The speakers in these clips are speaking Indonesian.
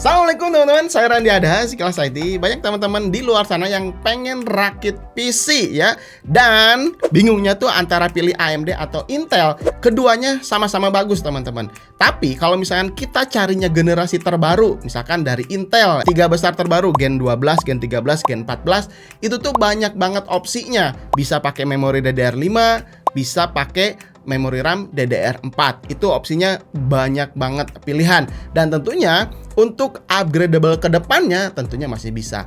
Assalamualaikum teman-teman, saya Randy Ada, Sekilas IT. Banyak teman-teman di luar sana yang pengen rakit PC ya, dan bingungnya tuh antara pilih AMD atau Intel. Keduanya sama-sama bagus teman-teman. Tapi kalau misalkan kita carinya generasi terbaru, misalkan dari Intel, 3 besar terbaru, Gen 12, Gen 13, Gen 14, itu tuh banyak banget opsinya. Bisa pakai memori DDR5, bisa pakai memori RAM DDR4. Itu opsinya banyak banget pilihan. Dan tentunya untuk upgradable ke depannya tentunya masih bisa.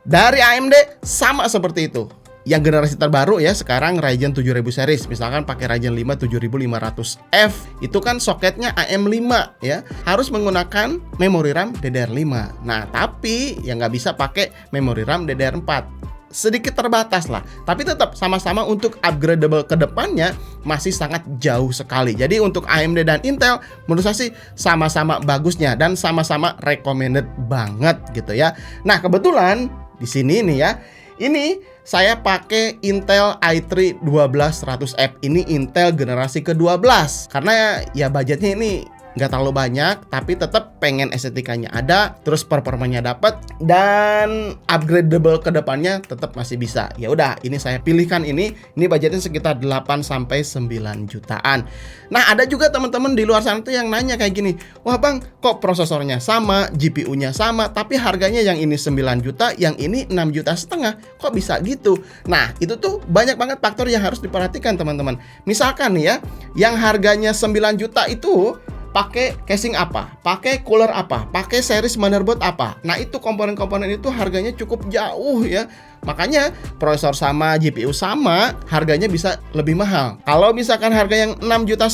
Dari AMD sama seperti itu. Yang generasi terbaru ya, sekarang Ryzen 7000 series, misalkan pakai Ryzen 5 7500F, itu kan soketnya AM5 ya, harus menggunakan memori RAM DDR5. Nah, tapi yang nggak bisa pakai memori RAM DDR4. Sedikit terbatas lah, tapi tetap sama-sama untuk upgradable ke depannya masih sangat jauh sekali. Jadi untuk AMD dan Intel menurut saya sih sama-sama bagusnya dan sama-sama recommended banget gitu ya. Nah, kebetulan di sini nih ya, ini saya pakai Intel i3 12100F. Ini Intel generasi ke-12 karena ya budgetnya ini nggak terlalu banyak, tapi tetap pengen estetikanya ada, terus performanya dapat, dan upgradable ke depannya tetap masih bisa. Ya udah, ini saya pilihkan ini budgetnya sekitar 8-9 jutaan. Nah, ada juga teman-teman di luar sana tuh yang nanya kayak gini, wah bang, kok prosesornya sama, GPU-nya sama, tapi harganya yang ini 9 juta, yang ini 6,5 juta, kok bisa gitu? Nah, itu tuh banyak banget faktor yang harus diperhatikan teman-teman. Misalkan nih ya, yang harganya 9 juta itu pakai casing apa, pakai cooler apa, pakai series motherboard apa. Nah, itu komponen-komponen itu harganya cukup jauh ya. Makanya prosesor sama, GPU sama, harganya bisa lebih mahal. Kalau misalkan harga yang 6,5 juta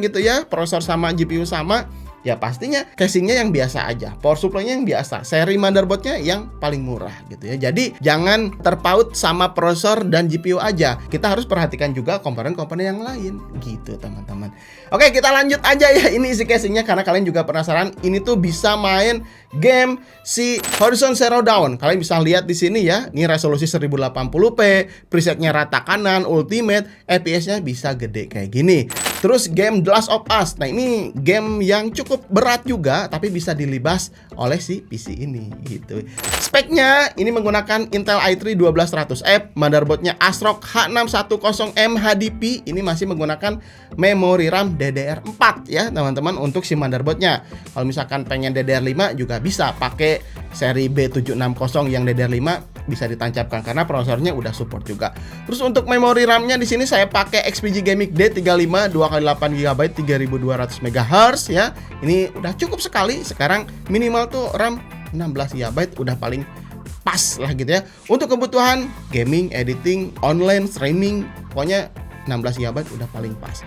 gitu ya, prosesor sama, GPU sama, ya pastinya casingnya yang biasa aja, power supply-nya yang biasa, seri motherboardnya yang paling murah gitu ya. Jadi jangan terpaut sama prosesor dan GPU aja, kita harus perhatikan juga komponen-komponen yang lain gitu teman-teman. Oke, kita lanjut aja ya, ini isi casingnya karena kalian juga penasaran. Ini tuh bisa main game si Horizon Zero Dawn. Kalian bisa lihat di sini ya, ini resolusi 1080p, presetnya rata kanan, ultimate, FPS-nya bisa gede kayak gini. Terus game The Last of Us. Nah, ini game yang cukup berat juga, tapi bisa dilibas oleh si PC ini gitu. Speknya ini menggunakan Intel i3 12100F, motherboardnya ASRock H610M HDP. Ini masih menggunakan memori RAM DDR4 ya teman-teman untuk si motherboardnya. Kalau misalkan pengen DDR5 juga bisa pakai seri B760 yang DDR5 bisa ditancapkan karena prosesornya udah support juga. Terus untuk memori RAM-nya di sini saya pakai XPG Gaming D35 2x8GB 3200 MHz ya. Ini udah cukup sekali. Sekarang minimal tuh RAM 16GB udah paling pas lah gitu ya. Untuk kebutuhan gaming, editing, online, streaming, pokoknya 16GB udah paling pas.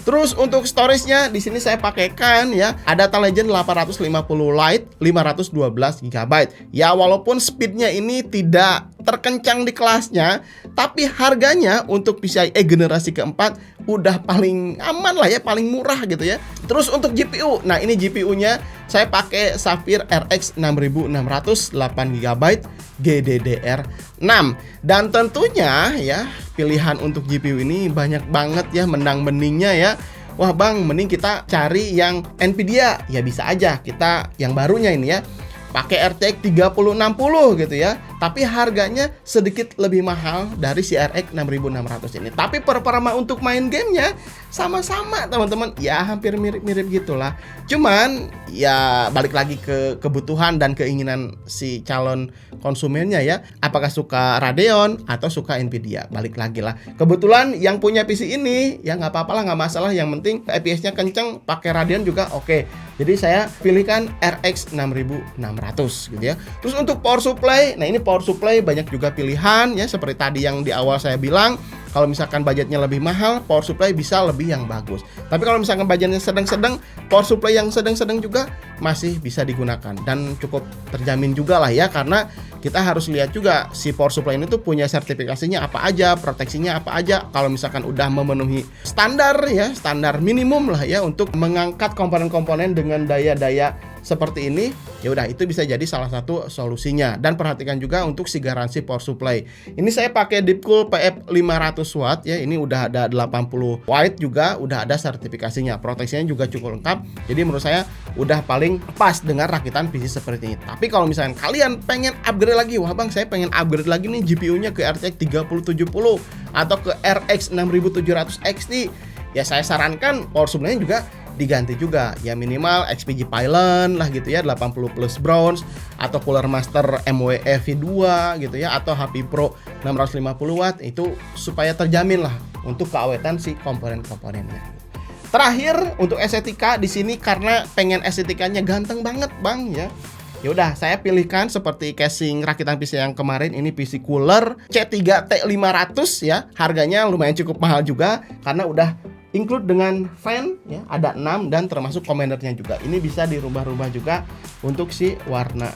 Terus untuk storage-nya di sini saya pakaikan ya, ada Data Legend 850 Lite 512GB. Ya walaupun speednya ini tidak terkencang di kelasnya, tapi harganya untuk PCIe generasi keempat udah paling aman lah ya, paling murah gitu ya. Terus untuk GPU, nah ini GPU-nya saya pakai Sapphire RX 6600 8GB GDDR6. Dan tentunya ya, pilihan untuk GPU ini banyak banget ya, menang-meningnya ya. Wah bang, mending kita cari yang Nvidia. Ya bisa aja, kita yang barunya ini ya, pakai RTX 3060 gitu ya. Tapi harganya sedikit lebih mahal dari si RX 6600 ini. Tapi performa untuk main gamenya sama-sama teman-teman, ya hampir mirip-mirip gitulah. Cuman ya balik lagi ke kebutuhan dan keinginan si calon konsumennya ya. Apakah suka Radeon atau suka Nvidia, balik lagi lah. Kebetulan yang punya PC ini ya nggak apa-apa lah, nggak masalah. Yang penting FPS-nya kenceng, pakai Radeon juga oke. Jadi saya pilihkan RX 6600 gitu ya. Terus untuk power supply, nah ini power supply banyak juga pilihan ya, seperti tadi yang di awal saya bilang. Kalau misalkan budgetnya lebih mahal, power supply bisa lebih yang bagus. Tapi kalau misalkan budgetnya sedang-sedang, power supply yang sedang-sedang juga masih bisa digunakan dan cukup terjamin juga lah ya, karena kita harus lihat juga si power supply ini tuh punya sertifikasinya apa aja, proteksinya apa aja. Kalau misalkan udah memenuhi standar ya, standar minimum lah ya untuk mengangkat komponen-komponen dengan daya-daya seperti ini, ya udah itu bisa jadi salah satu solusinya. Dan perhatikan juga untuk si garansi power supply. Ini saya pakai Deepcool PF 500 watt ya. Ini udah ada 80 watt juga, udah ada sertifikasinya. Proteksinya juga cukup lengkap. Jadi menurut saya udah paling pas dengan rakitan PC seperti ini. Tapi kalau misalnya kalian pengen upgrade lagi, wah bang saya pengen upgrade lagi nih GPU-nya ke RTX 3070 atau ke RX 6700 XT, ya saya sarankan power supply-nya juga diganti juga, ya minimal XPG Pylon lah gitu ya, 80 plus bronze atau Cooler Master MWE V2 gitu ya, atau HP Pro 650 watt, itu supaya terjamin lah untuk keawetan si komponen-komponennya. Terakhir untuk estetika di sini, karena pengen estetikanya ganteng banget bang ya. Ya udah, saya pilihkan seperti casing rakitan PC yang kemarin. Ini PC Cooler C3T500 ya. Harganya lumayan cukup mahal juga karena udah include dengan fan ya, ada 6 dan termasuk commandernya juga. Ini bisa dirubah-rubah juga untuk si warna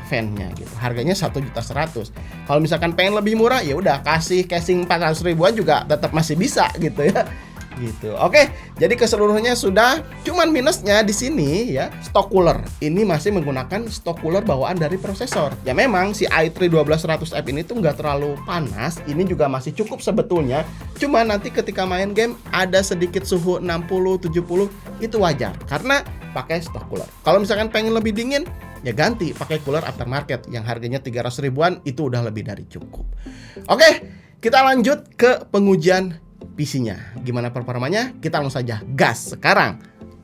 fan-nya gitu. Harganya 1.100.000. Kalau misalkan pengen lebih murah, ya udah kasih casing 400 ribuan juga tetap masih bisa gitu ya. Gitu. Oke, jadi keseluruhannya sudah. Cuman minusnya di sini ya, stok cooler. Ini masih menggunakan stok cooler bawaan dari prosesor. Ya memang si i3 12100F ini tuh nggak terlalu panas. Ini juga masih cukup sebetulnya. Cuma nanti ketika main game ada sedikit suhu 60-70, itu wajar karena pakai stok cooler. Kalau misalkan pengen lebih dingin, ya ganti pakai cooler aftermarket yang harganya 300 ribuan, itu udah lebih dari cukup. Oke, kita lanjut ke pengujian PC-nya. Gimana performanya? Kita langsung saja gas sekarang.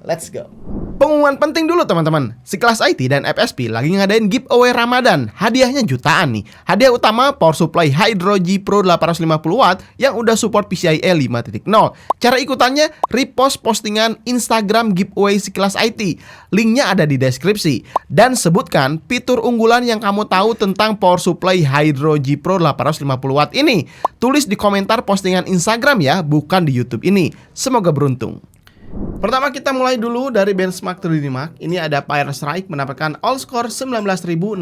Let's go. Pengumuman penting dulu teman-teman. Sekelas IT dan FSP lagi ngadain giveaway Ramadan. Hadiahnya jutaan nih. Hadiah utama power supply Hydro G Pro 850 watt yang udah support PCIe 5.0. Cara ikutannya repost postingan Instagram giveaway Sekelas IT. Linknya ada di deskripsi. Dan sebutkan fitur unggulan yang kamu tahu tentang power supply Hydro G Pro 850 watt ini. Tulis di komentar postingan Instagram ya, bukan di YouTube ini. Semoga beruntung. Pertama kita mulai dulu dari benchmark 3D Mark. Ini ada Fire Strike mendapatkan all score 19.649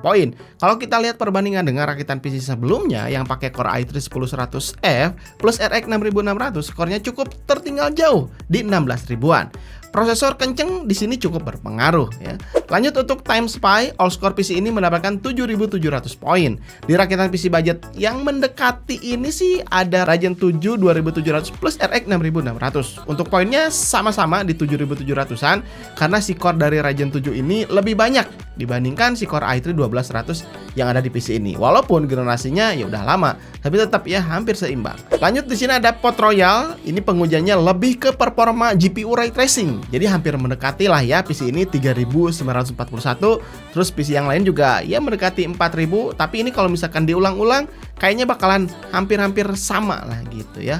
poin. Kalau kita lihat perbandingan dengan rakitan PC sebelumnya yang pakai Core i3 10100F plus RX 6600, skornya cukup tertinggal jauh di 16 ribuan. Prosesor kenceng di sini cukup berpengaruh ya. Lanjut untuk Time Spy, all score PC ini mendapatkan 7.700 poin. Di rakitan PC budget yang mendekati ini sih ada Ryzen 7 2700 plus RX 6600. Untuk poinnya sama-sama di 7.700-an karena si core dari Ryzen 7 ini lebih banyak dibandingkan si Core i3 12100 yang ada di PC ini. Walaupun generasinya ya udah lama, tapi tetap ya hampir seimbang. Lanjut di sini ada Pot Royal. Ini pengujiannya lebih ke performa GPU ray tracing. Jadi hampir mendekati lah ya, PC ini 3941. Terus PC yang lain juga ya mendekati 4000. Tapi ini kalau misalkan diulang-ulang kayaknya bakalan hampir-hampir sama lah gitu ya.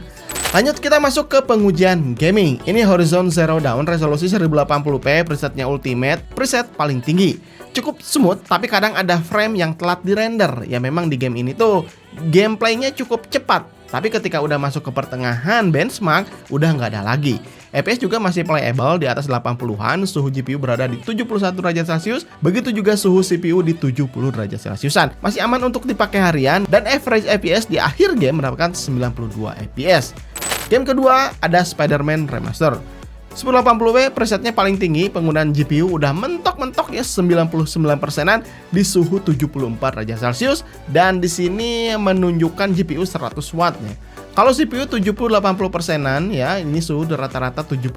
Lanjut kita masuk ke pengujian gaming. Ini Horizon Zero Dawn, resolusi 1080p, presetnya ultimate, preset paling tinggi. Cukup smooth, tapi kadang ada frame yang telat di render. Ya memang di game ini tuh gameplaynya cukup cepat. Tapi ketika udah masuk ke pertengahan benchmark, udah nggak ada lagi. FPS juga masih playable di atas 80-an, suhu GPU berada di 71 derajat Celcius, begitu juga suhu CPU di 70 derajat Celciusan. Masih aman untuk dipakai harian, dan average FPS di akhir game mendapatkan 92 FPS. Game kedua ada Spider-Man Remaster. 1080p presetnya paling tinggi, penggunaan GPU udah mentok-mentok ya 99%-an di suhu 74 derajat Celcius, dan di sini menunjukkan GPU 100 watt nih. Kalau CPU 70-80%-an ya, ini suhu rata-rata 75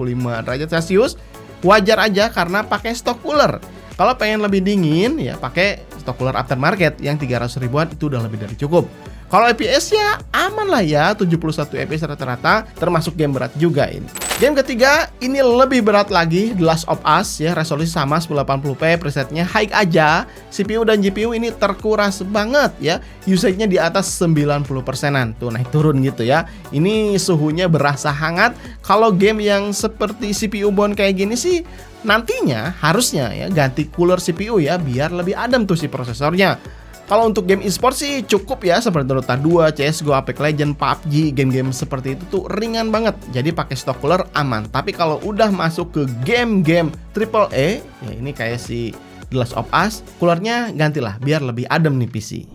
derajat Celcius, wajar aja karena pakai stok cooler. Kalau pengen lebih dingin ya pakai stok cooler aftermarket yang 300 ribuan, itu udah lebih dari cukup. Kalau FPS ya aman lah ya, 71 FPS rata-rata, termasuk game berat juga ini. Game ketiga ini lebih berat lagi, The Last of Us ya, resolusi sama 1080p, presetnya high aja. CPU dan GPU ini terkuras banget ya, usage-nya di atas 90%-an. Tuh naik turun gitu ya. Ini suhunya berasa hangat. Kalau game yang seperti CPU bond kayak gini sih nantinya harusnya ya ganti cooler CPU ya, biar lebih adem tuh si prosesornya. Kalau untuk game e-sport sih cukup ya, seperti Dota 2, CSGO, Apex Legends, PUBG, game-game seperti itu tuh ringan banget. Jadi pakai stock cooler aman. Tapi kalau udah masuk ke game-game AAA, ya ini kayak si The Last of Us, coolernya gantilah biar lebih adem nih PC.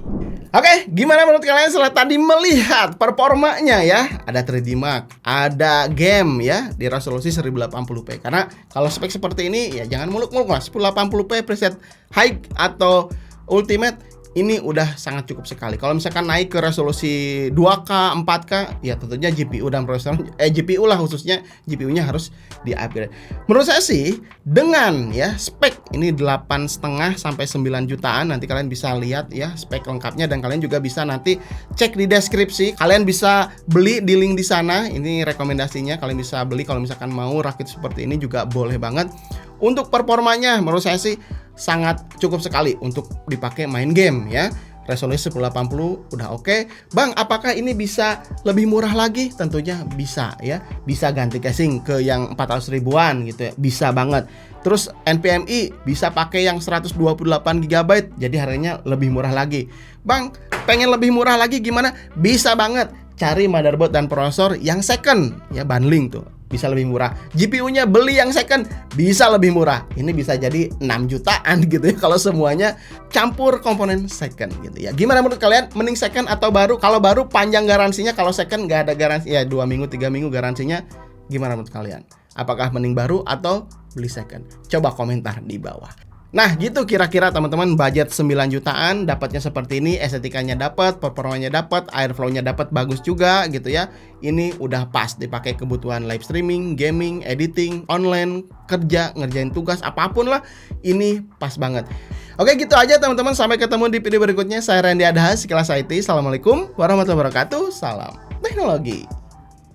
Oke, gimana menurut kalian setelah tadi melihat performanya ya? Ada 3D Mark, ada game ya di resolusi 1080p. Karena kalau spek seperti ini ya jangan muluk-muluk lah. 1080p preset high atau ultimate ini udah sangat cukup sekali. Kalau misalkan naik ke resolusi 2K, 4K, ya tentunya GPU dan prosesor GPU lah khususnya GPU-nya harus di-upgrade. Menurut saya sih dengan ya spek ini 8,5 sampai 9 jutaan, nanti kalian bisa lihat ya spek lengkapnya dan kalian juga bisa nanti cek di deskripsi. Kalian bisa beli di link di sana. Ini rekomendasinya, kalian bisa beli kalau misalkan mau rakit seperti ini juga boleh banget. Untuk performanya menurut saya sih sangat cukup sekali untuk dipakai main game ya. Resolusi 1080 udah oke. Bang, apakah ini bisa lebih murah lagi? Tentunya bisa ya. Bisa ganti casing ke yang 400 ribuan gitu ya. Bisa banget. Terus NVMe bisa pakai yang 128 GB. Jadi harganya lebih murah lagi. Bang, pengen lebih murah lagi gimana? Bisa banget. Cari motherboard dan prosesor yang second ya, bundling tuh. Bisa lebih murah. GPU-nya beli yang second bisa lebih murah. Ini bisa jadi 6 jutaan gitu ya kalau semuanya campur komponen second gitu ya. Gimana menurut kalian? Mending second atau baru? Kalau baru panjang garansinya, kalau second nggak ada garansi ya 2 minggu 3 minggu garansinya. Gimana menurut kalian? Apakah mending baru atau beli second? Coba komentar di bawah. Nah gitu kira-kira teman-teman, budget 9 jutaan dapatnya seperti ini, estetikanya dapat, performanya dapat, airflow-nya dapat bagus juga gitu ya. Ini udah pas dipakai kebutuhan live streaming, gaming, editing, online, kerja, ngerjain tugas, apapun lah. Ini pas banget. Oke gitu aja teman-teman, sampai ketemu di video berikutnya. Saya Randy Adha, sekilas IT. Assalamualaikum warahmatullahi wabarakatuh. Salam teknologi.